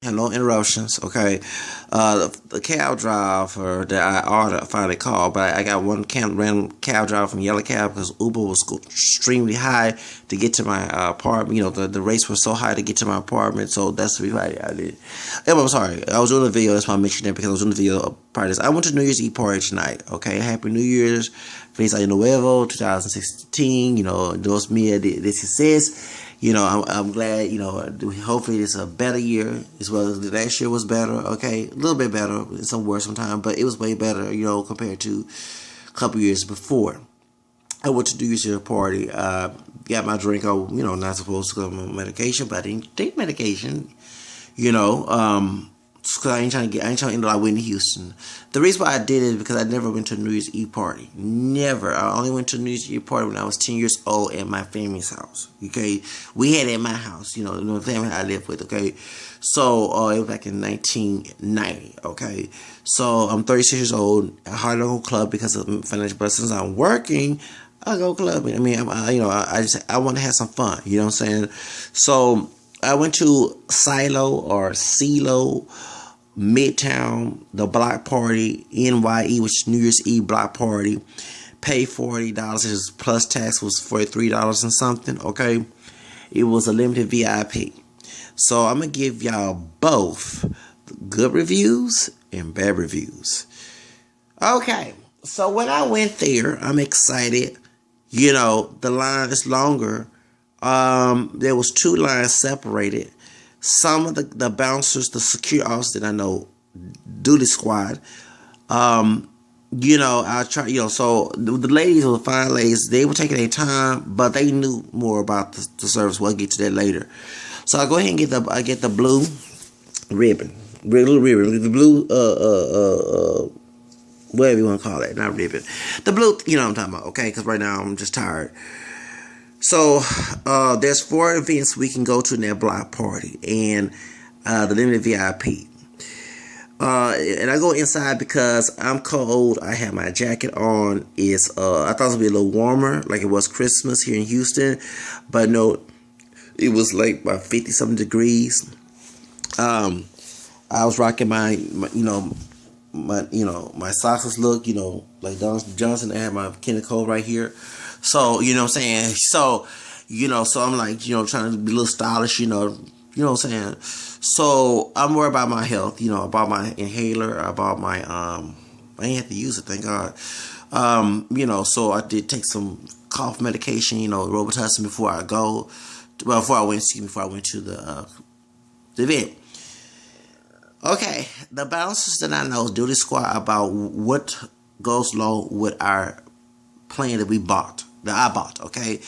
Hello, interruptions. Okay, the cab driver that I ordered finally called, but I got one random cab driver from Yellow Cab because Uber was extremely high to get to my apartment. You know, the rates were so high to get to my apartment, so that's the reason I did. I'm sorry, I was doing a video. That's why I mentioned that because I was doing the video part of this. I went to New Year's Eve party tonight. Okay, Happy New Year's, Feliz Año Nuevo, 2016. You know, dos mil dieciséis. You know, I'm glad, you know, hopefully it's a better year as well as last year was better, okay? A little bit better, some worse sometimes, but it was way better, you know, compared to a couple years before. I went to New Year's Eve party, got my drink, you know, not supposed to go on medication, but I didn't take medication, you know, cause I ain't trying to end up like Whitney Houston. The reason why I did it is because I never went to a New Year's Eve party. Never. I only went to a New Year's Eve party when I was 10 years old at my family's house. Okay, we had it at my house. You know, the family I lived with. Okay, so it was back in 1990. Okay, so I'm 36 years old. I hardly go club because of financial, but since I'm working, I go clubbing. I mean, you know, I want to have some fun. You know what I'm saying? So I went to Silo or Silo Midtown, the block party, NYE, which is New Year's Eve block party. Pay $40 plus tax was $43 and something. Okay, it was a limited VIP. So I'm gonna give y'all both good reviews and bad reviews. Okay, so when I went there, I'm excited. You know, the line is longer. There was two lines separated. Some of the bouncers, the security officers that I know, duty squad. You know, I try. You know, so the ladies were fine ladies. They were taking their time, but they knew more about the service. We'll get to that later. So I go ahead and get the blue ribbon, blue ribbon, the blue whatever you want to call it, not ribbon, the blue. You know what I'm talking about? Okay, because right now I'm just tired. So there's 4 events we can go to in that block party, and the limited VIP. And I go inside because I'm cold. I have my jacket on. It's I thought it would be a little warmer, like it was Christmas here in Houston, but no, it was like about 50 something degrees. I was rocking my my socks look, you know, like Don Johnson. I have my Kenny Cole right here. So, you know what I'm saying? So, you know, so I'm like, you know, trying to be a little stylish, you know what I'm saying? So I'm worried about my health, you know, about my inhaler, about my I ain't have to use it, thank God. You know, so I did take some cough medication, you know, Robitussin before I go. Well, before I went to the event. Okay, the bouncers that I know do this squad about what goes low with our plan that we bought, that I bought. Okay,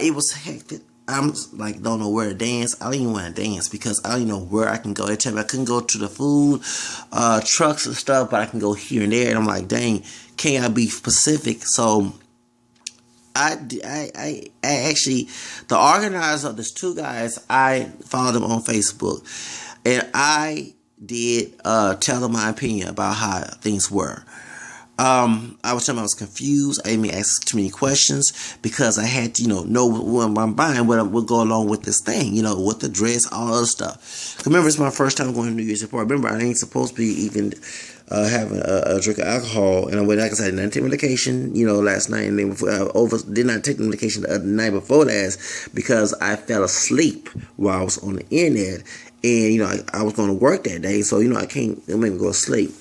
it was hectic. I'm like don't know where to dance. I don't even want to dance because I don't even know where I can go. They tell me I couldn't go to the food trucks and stuff, but I can go here and there. And I'm like, dang, can't I be specific? So I actually, the organizer of these 2 guys, I followed them on Facebook, and I did tell them my opinion about how things were. I was telling them I was confused. I didn't ask too many questions because I had to, you know what I'm buying, what would go along with this thing, you know, with the dress, all other stuff. Remember, it's my first time going to New Year's Eve party. Remember, I ain't supposed to be even having a drink of alcohol, and I went, like I said, I didn't take medication, you know, last night, and then before, did not take the medication the night before last because I fell asleep while I was on the internet, and you know, I was going to work that day, so you know, it made me go to sleep.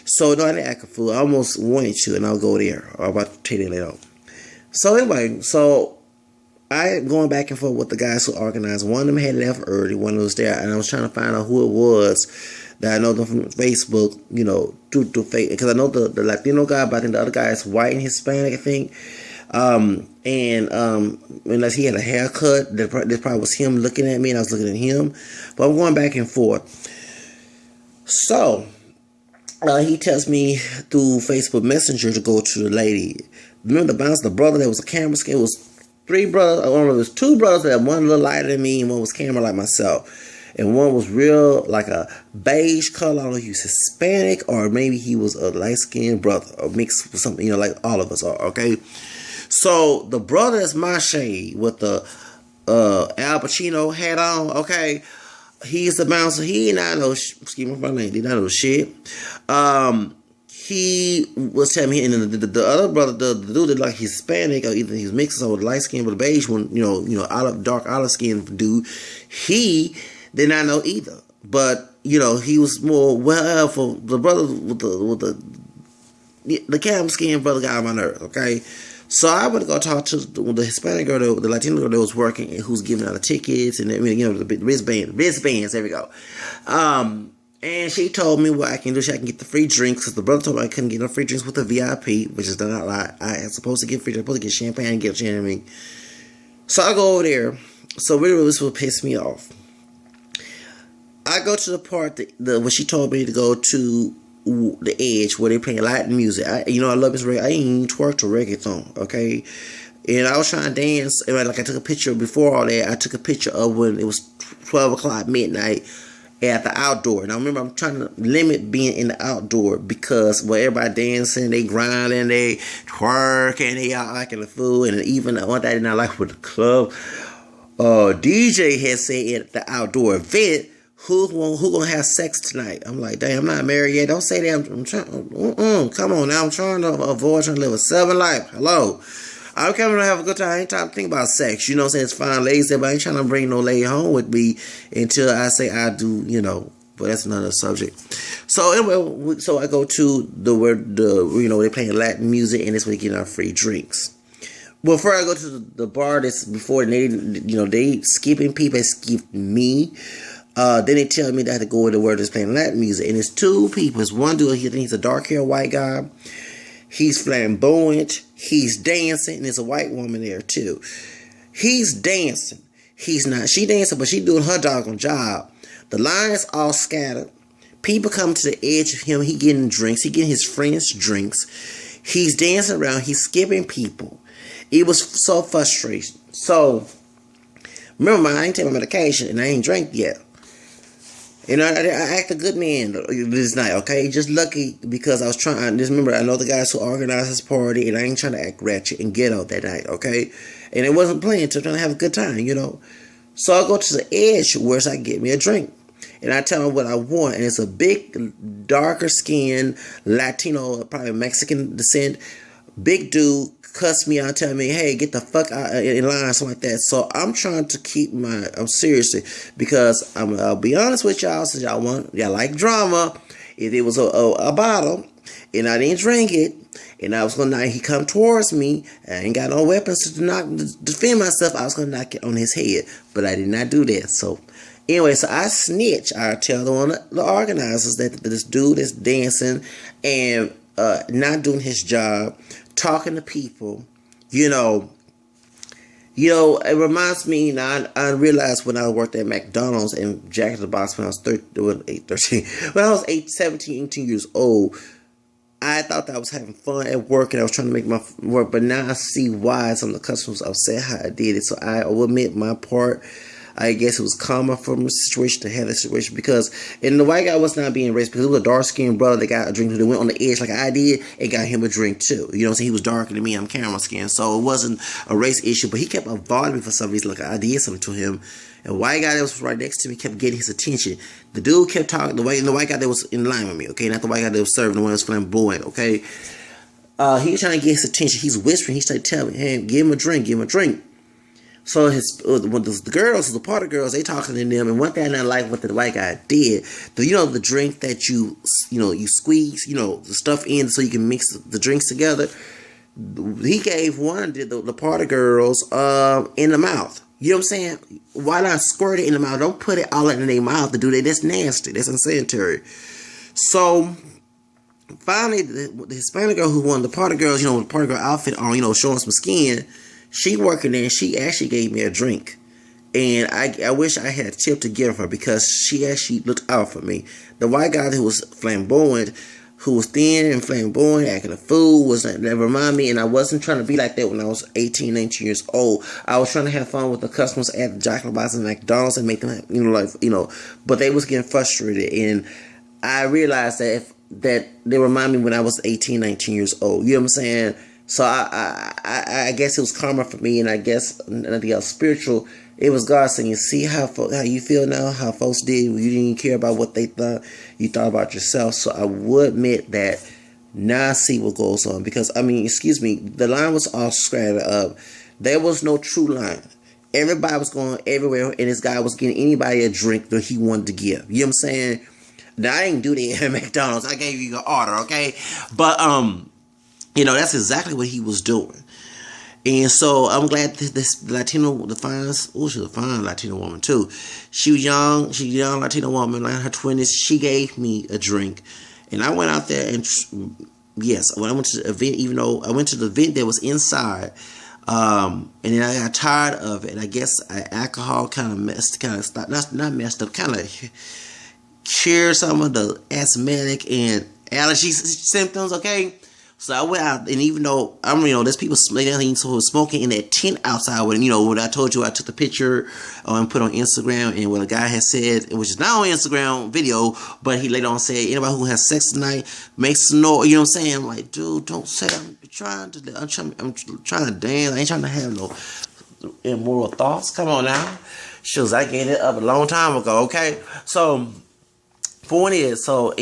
So no, I didn't act a fool. I almost wanted to, and I'll go there. I'm about to tell you later on. So anyway, so I going back and forth with the guys who organized. One of them had left early, one was there, and I was trying to find out who it was that I know them from Facebook, you know, through Facebook, because I know the Latino guy, but I think the other guy is white and Hispanic, I think. Unless he had a haircut, that probably was him looking at me, and I was looking at him. But I'm going back and forth. So he tells me through Facebook Messenger to go to the lady. Remember the brother that was a camera skin? It was 3 brothers. I don't know, it was 2 brothers that one a little lighter than me and one was camera like myself. And one was real like a beige color. I don't know if he was Hispanic or maybe he was a light-skinned brother or mixed with something, you know, like all of us are, okay? So the brother is my shade with the Al Pacino hat on, okay? He's the bouncer. He ain't not know. Excuse me, my name. He not know shit. He was telling me, and then the other brother, the dude that like Hispanic or either he's mixed or light skin with a beige one, dark olive skin dude. He did not know either, but he was more well for the brother with the cam skin brother got on my nerves. Okay. So I went to go talk to the Hispanic girl, the Latino girl that was working, and who's giving out the tickets and the wristbands. There we go. And she told me what I can do. I can get the free drinks because the brother told me I couldn't get no free drinks with the VIP, which is not a lot. I am supposed to get free. I'm supposed to get champagne and get me. So I go over there. So really, this will piss me off. I go to the part where she told me to go to the edge where they playing Latin music. I love this reggae. I ain't even twerk to reggaeton, okay? And I was trying to dance, and I took a picture before all that. I took a picture of when it was 12 o'clock midnight at the outdoor. Now remember, I'm trying to limit being in the outdoor because where everybody dancing, they grinding, they twerking, they out acting the fool. And even one thing I did not like with the club, DJ had said at the outdoor event, who gonna have sex tonight? I'm like, damn, I'm not married yet. Don't say that. I'm trying. Come on now. I'm trying to avoid trying to live a 7 life. Hello. I'm coming to have a good time. I ain't trying to think about sex. You know what I'm saying? It's fine, ladies, but I ain't trying to bring no lady home with me until I say I do, But that's another subject. So anyway, so I go to they playing Latin music, and it's where they get our free drinks. Well, before I go to the bar, that's before they skipping people, they skip me. Then they tell me that I have to go to where they're playing Latin music, and it's 2 people. It's one dude. He's a dark-haired white guy. He's flamboyant. He's dancing, and there's a white woman there too. He's dancing. She dancing, but she doing her doggone job. The lines all scattered. People come to the edge of him. He getting drinks. He getting his friends drinks. He's dancing around. He's skipping people. It was so frustrating. So remember, I ain't taking my medication, and I ain't drank yet. I act a good man this night, okay? Just lucky because I was trying. Just remember, I know the guys who organized this party, and I ain't trying to act ratchet and ghetto that night, okay? And it wasn't playing, so I'm trying to have a good time, So I go to the edge where I can get me a drink. And I tell them what I want, and it's a big, darker skinned Latino, probably Mexican descent, big dude, cuss me out, tell me, hey, get the fuck out in line, something like that. So I'm trying to keep I'm seriously, because I'll be honest with y'all, since y'all like drama. If it was a bottle, and I didn't drink it, and I was gonna, he come towards me, I ain't got no weapons to defend myself, I was gonna knock it on his head, but I did not do that. So anyway, so I snitch. I tell the organizers that this dude is dancing and not doing his job, talking to people, it reminds me, I realized when I worked at McDonald's and Jack in the Box when I was 13, when I was 17, 18 years old, I thought that I was having fun at work and I was trying to make my work, but now I see why some of the customers upset how I did it, so I will admit my part. I guess it was karma from the situation to have the situation, because and the white guy was not being racist because it was a dark skinned brother that got a drink that went on the edge like I did and got him a drink too. You know what I'm saying? He was darker than me. I'm camera skin, so it wasn't a race issue. But he kept avoiding me for some reason, like I did something to him. And the white guy that was right next to me kept getting his attention. The dude kept talking. The white guy that was in line with me, okay, not the white guy that was serving, the one that was flamboyant, okay. He was trying to get his attention. He's whispering. He's trying to tell me, hey, give him a drink, give him a drink. So the girls, the party girls, they talking to them, and one thing I didn't like what the white guy did, the drink that you squeeze, the stuff in so you can mix the drinks together. He gave one of the party girls in the mouth. You know what I'm saying? Why not squirt it in the mouth? Don't put it all in their mouth to do that. That's nasty. That's unsanitary. So finally, the Hispanic girl who won the party girls, with the party girl outfit on, showing some skin. She working there, and she actually gave me a drink. And I wish I had a tip to give her because she actually looked out for me. The white guy who was flamboyant, who was thin and flamboyant, acting a fool, that remind me, and I wasn't trying to be like that when I was 18, 19 years old. I was trying to have fun with the customers at the Jack in the Box and McDonald's and make them, but they was getting frustrated. And I realized that they remind me when I was 18, 19 years old. You know what I'm saying? So I guess it was karma for me, and I guess spiritual It was God saying, see how you feel now, how folks did. You didn't even care about what they thought. You thought about yourself. So I would admit that now I see what goes on. Because, I mean, excuse me, the line was all scattered up. There was no true line. Everybody was going everywhere, and this guy was getting anybody a drink that he wanted to give. You know what I'm saying? Now, I didn't do that at McDonald's. I gave you an order, okay? But, you know, that's exactly what he was doing. And so I'm glad that this Latino, she's a fine Latino woman too. She was young, she's a young Latino woman, like in her 20s. She gave me a drink. And I went out there and, yes, when I went to the event, even though I went to the event that was inside, and then I got tired of it. I guess alcohol kind of stopped, not messed up, kind of cured some of the asthmatic and allergy symptoms, okay? So I went out, and even though there's people smoking in that tent outside. When when I told you I took the picture and put on Instagram, and what a guy has said, which is not on Instagram video, but he later on said, anybody who has sex tonight makes some noise. You know what I'm saying? I'm like, dude, don't say I'm trying to dance. I ain't trying to have no immoral thoughts. Come on now. Shoes, I gave it up a long time ago. Okay, so point is, so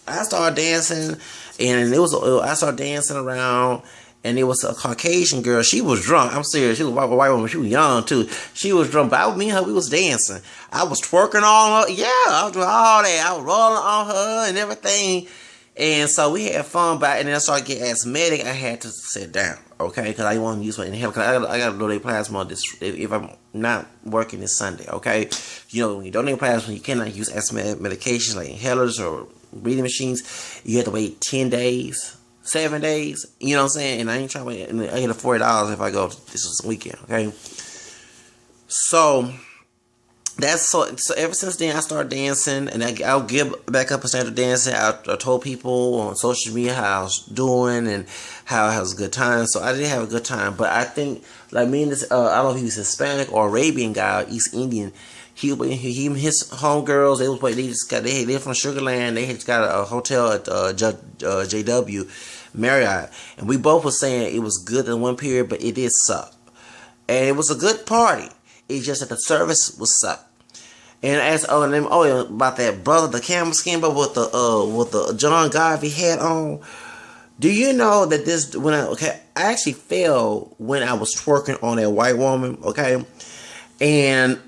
I started dancing. And I started dancing around, and it was a Caucasian girl. She was drunk. I'm serious. She was a white woman. She was young too. She was drunk, but me and her, we was dancing. I was twerking on her. Yeah, I was doing all that. I was rolling on her and everything. And so we had fun, and then I started getting asthmatic. I had to sit down, okay, because I didn't want to use my inhaler. Because I got to donate plasma if I'm not working this Sunday, okay. When you donate plasma, you cannot use asthmatic medications like inhalers or breathing machines. You have to wait 10 days, 7 days. You know what I'm saying? And I ain't trying to wait. And I get $40 if I go this weekend, okay. So that's so ever since then I started dancing, and I'll get back up and start dancing. I told people on social media how I was doing and how I was a good time. So I did have a good time, but I think like me and this I don't know if he was Hispanic or Arabian guy, East Indian. He and his homegirls, they from Sugar Land. They had got a hotel at JW Marriott, and we both were saying it was good in one period, but it did suck. And it was a good party. It's just that the service was suck. And as about that brother, the camel skin, but with the John Garvey hat on. Do you know that I actually fell when I was twerking on that white woman, okay? And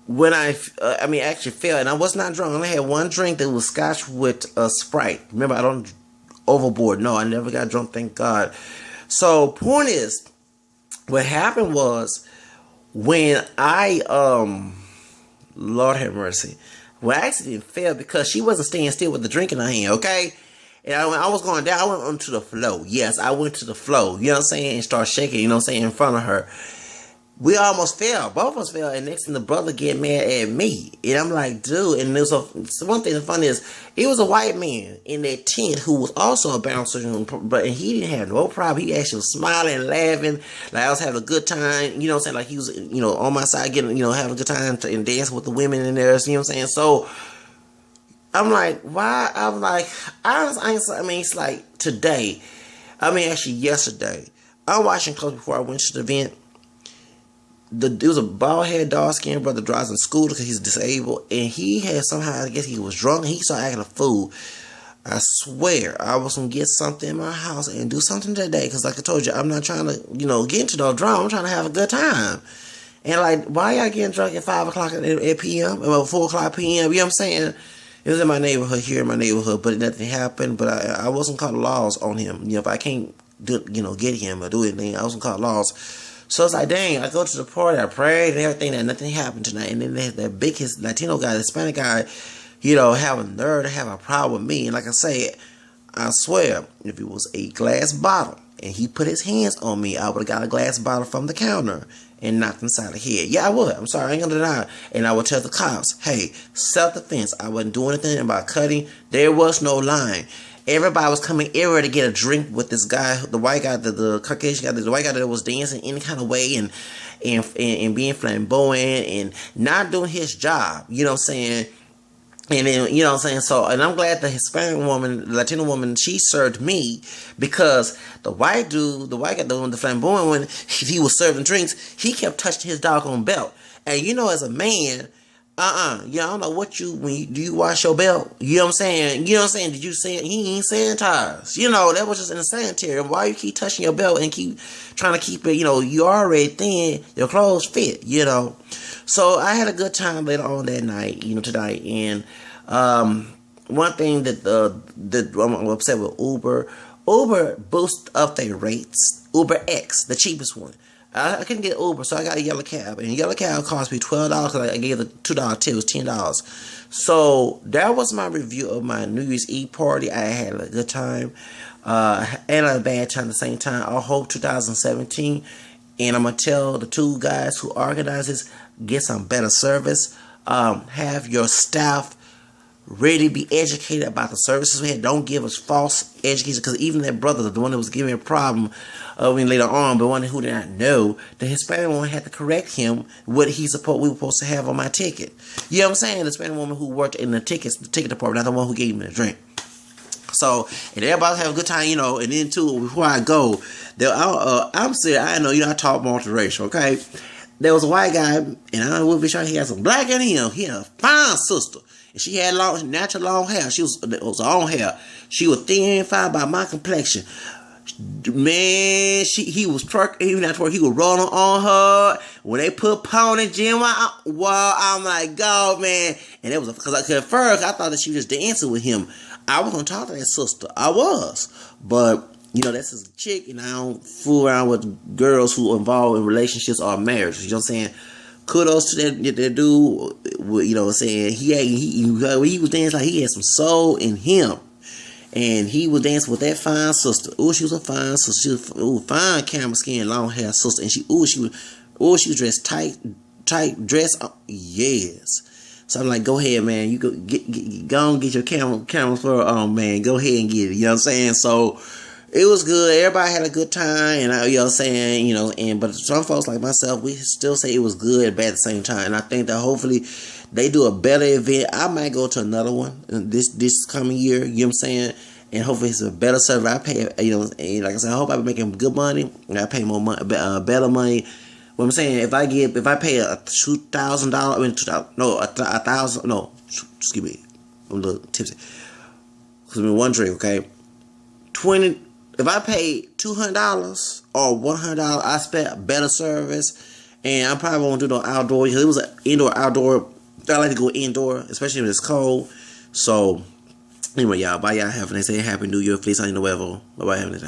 when I actually fell, and I was not drunk. I only had one drink that was scotch with Sprite. Remember, I don't overboard. No, I never got drunk, thank God. So, point is, what happened was when I Lord have mercy, when I actually fell because she wasn't staying still with the drink in her hand, okay? And I was going down. I went onto the floor. Yes, I went to the floor. You know what I'm saying? And started shaking. You know what I'm saying? In front of her. We almost fell. Both of us fell. And next thing the brother get mad at me. And I'm like, dude. And there's one thing that's funny is, it was a white man in that tent who was also a bouncer. But he didn't have no problem. He actually was smiling and laughing. Like I was having a good time. You know what I'm saying? Like he was, on my side getting, having a good time and dancing with the women in there. You know what I'm saying? So I'm like, why? I'm like, it's like today. Actually yesterday. I'm watching close before I went to the event. There was a bald-headed, dark-skinned brother drives in school because he's disabled, and he had somehow, I guess he was drunk, and he started acting a fool. I swear, I was going to get something in my house and do something today, because like I told you, I'm not trying to, get into no drama. I'm trying to have a good time. And like, why y'all getting drunk at 5 o'clock at p.m., or 4 o'clock p.m., you know what I'm saying? It was in my neighborhood, here in my neighborhood, but nothing happened, but I wasn't calling laws on him. If I can't, get him or do anything, I wasn't calling laws. So it's like, dang, I go to the party, I prayed and everything, and nothing happened tonight. And then that big Latino guy, the Hispanic guy, have a nerve to have a problem with me. And like I said, I swear, if it was a glass bottle and he put his hands on me, I would have got a glass bottle from the counter and knocked inside the head. Yeah, I would. I'm sorry, I ain't gonna deny it. And I would tell the cops, hey, self-defense. I wasn't doing anything about cutting. There was no line. Everybody was coming everywhere to get a drink with this guy, the white guy, the Caucasian guy, the white guy that was dancing any kind of way and being flamboyant and not doing his job. You know what I'm saying? And then, you know what I'm saying? So, and I'm glad the Hispanic woman, the Latino woman, she served me, because the white dude, the white guy, the flamboyant one, he was serving drinks, he kept touching his doggone belt. And you know, as a man, yeah, I don't know what do you wash your belt? You know what I'm saying? You know what I'm saying? Did you say he ain't sanitized? You know, that was just insanitary. Why you keep touching your belt and keep trying to keep it, you know, you already thin, your clothes fit, you know. So I had a good time later on that night, you know, tonight. And one thing that I'm upset with Uber boost up their rates. Uber X, the cheapest one. I couldn't get Uber, so I got a yellow cab. And a yellow cab cost me $12 because I gave the $2 tip. It was $10. So that was my review of my New Year's Eve party. I had a good time and a bad time at the same time. I hope 2017. And I'm going to tell the two guys who organize this, get some better service. Have your staff ready to be educated about the services we had. Don't give us false education, because even that brother, the one that was giving me a problem later on, but one who did not know, the Hispanic woman had to correct him what we were supposed to have on my ticket. You know what I'm saying? The Hispanic woman who worked in the ticket department, not the one who gave me the drink. So, and everybody have a good time, you know. And then too, before I go, I'm serious. I know, you know, I talk multiracial, okay? There was a white guy, and I don't know what he had some black in him. He had a fine sister. And she had natural long hair. It was her own hair. She was thin, fine by my complexion. Man, he was twerking, even not twerking, he was rolling on her. When they put Pony Jim, wow, I'm like, God, man. And it was because at first I thought that she was just dancing with him. I was gonna talk to that sister. I was, but you know, that's his chick, and I don't fool around with girls who are involved in relationships or marriage. You know what I'm saying? Kudos to that dude. You know what I'm saying? He was dancing like he had some soul in him. And he was dancing with that fine sister. Oh, she was a fine sister. She was fine, camera skin, long hair sister. And she was dressed tight dress. Yes. So I'm like, go ahead, man. You go and get your camera for man. Go ahead and get it. You know what I'm saying? So it was good. Everybody had a good time, and you know what I'm saying, you know. But some folks like myself, we still say it was good and bad at the same time. And I think that hopefully they do a better event. I might go to another one this coming year. You know what I'm saying? And hopefully it's a better service. I pay, you know, and like I said, I hope I be making good money, and I pay more money, better money. What I'm saying, if I pay a $2,000, I mean $1,000, excuse me, I'm a little tipsy. Cause I mean one drink, okay, If I pay $200 or $100, I expect better service, and I probably won't do no outdoor, because it was an outdoor. I like to go indoor, especially when it's cold. So anyway, y'all, bye. Y'all have a nice day. Happy New Year. Feliz Año Nuevo. Bye bye. Have a nice day.